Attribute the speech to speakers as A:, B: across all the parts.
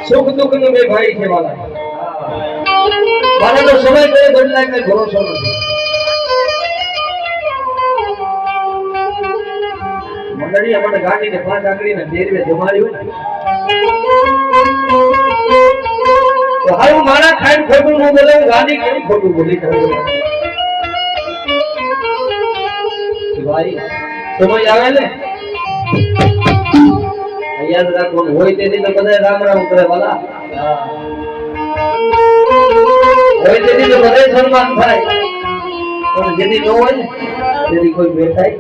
A: સુખ દુઃખ નો બે ભાઈ છે વાલા. મારે તો સમય કઈ બદલાય કઈ ભરોસો નથી. મંડળી અમારે ગાડી ને 5 આંગળી ને દેરવે જમાડી હોય તો હાલ મારા ખાઈ ખોટું ન બોલે, ગાડી કેમ ખોટું બોલી કરે ભાઈ. સમય આવે ને યાદ રાખવાનું હોય તેથી તો બધા રામ રામ કરે વાલા. હોય તેથી તો બધા સન્માન થાય, પણ જેથી ન હોય ને તેથી કોઈ બેઠાય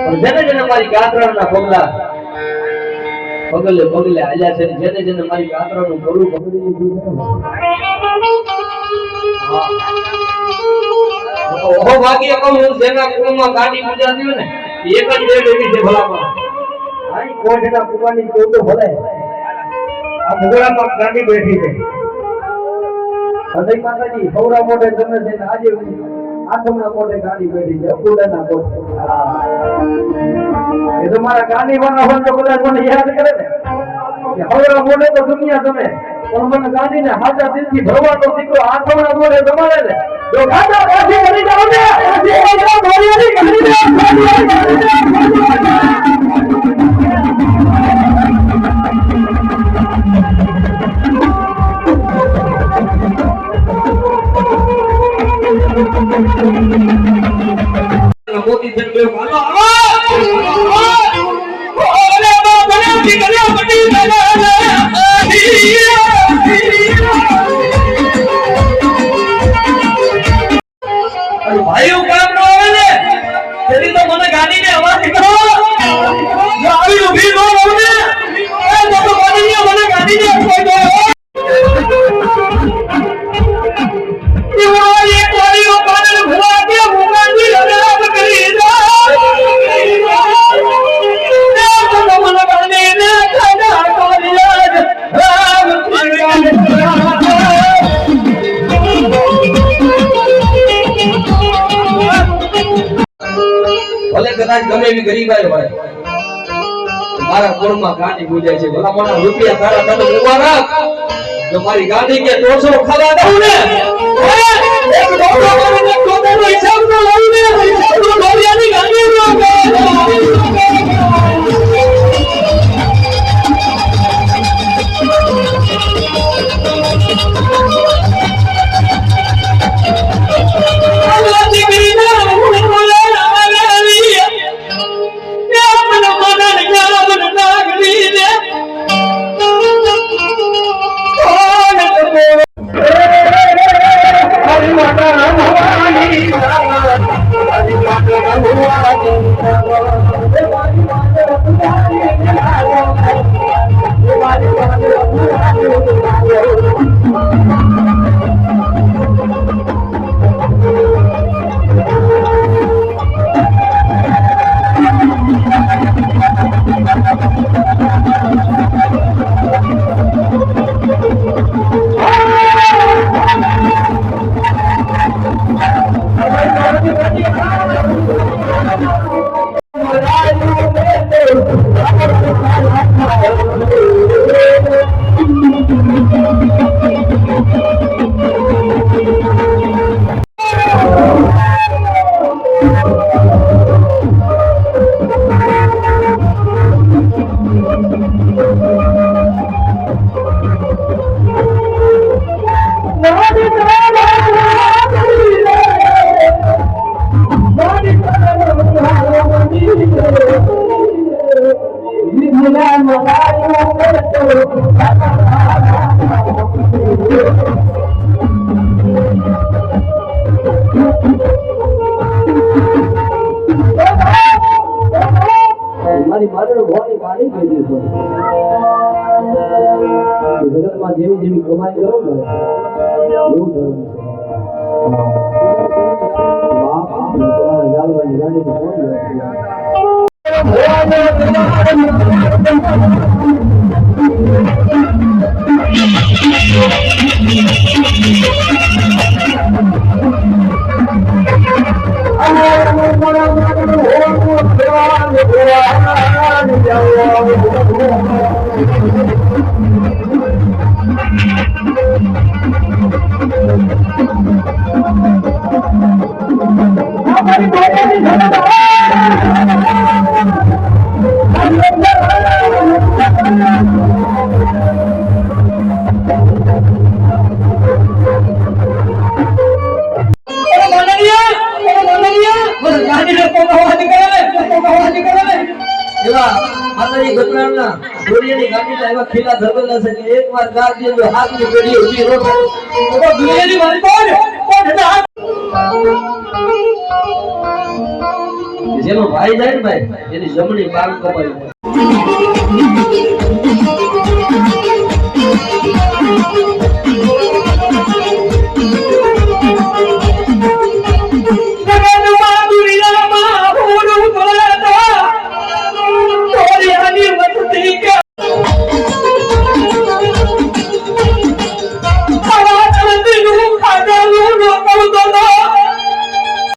A: પણ જેને જેને મારી કાતરાના પગલા પગલે પગલે આલ્યા છે, જેને જેને મારી કાતરાનું ગળું પકડી લીધું છે ઓહો ભાગ્ય કહું હું જેના કુળમાં ગાડી પૂજાતી હોય ને એક જ બેડ એવી છે ભલામાં. આઈ કોઠના કુવાની કોટો ભલે આ ભોગળામાં ગાડી બેઠી છે. હૃદય માતાજી સૌરા મોઢે ગમે છે, આજે આઠમના મોઢે ગાડી બેઠી છે અકુડાના કોઠે. એ તો મારા ગાડી વાળા હોય તો બધા મને યાદ કરે ને કે સૌરા મોઢે તો દુનિયા તમે, પણ મને ગાડીને હાજા દિલથી ભરવાનો દીકરો આઠમના મોઢે તમારે ને જો ગાડા કાઢી કરી જાવ ને જે ગાડા ભોરિયાની ગાડી મોતી થઈ ગયો હાલો ઓલે બાબા ની ગલ્યા પડી ભાઈઓ કામ ન આવે ને તેની તો મને ગાડીને અવાજ કરો આવી ઊભી ન રહો ને એ તો ગાડીને મને ગાડીને કોઈ દો ઈવાય કોરીઓ પાડે ભૂલા કે મુગાજી લડાવ કરી દો તો મને ગાડીને ખાડા કોરિયા રામ ભલે કદાચ ગમે એવી ગરીબાઈ હોય મારા કોળમાં ગાડી પૂજાય છે. ભલા મારા રૂપિયા તારા તમે ઉભા રાખ, જો મારી ગાડી કે ટોસો ખાવા દઉં ને એક ડોકો કરીને ટોકોનો હિસાબ ન લાવીને હિસાબનો ગોરિયાની ગાડી મારી મારે ભોની ગાડી ભેજી છે. જગતમાં જેવી જેવી કમાઈ કરો ને એવું ધર્મ છે. બાપ જાળવાની ગાડી એકવાર ગાડી દેજો હાથની પેઢી ઊભી રહો તો દુનિયાની વાત કોણ જેનો ભાઈ જાય ને ભાઈ એની જમણી બાગ કપાઈ
B: Don't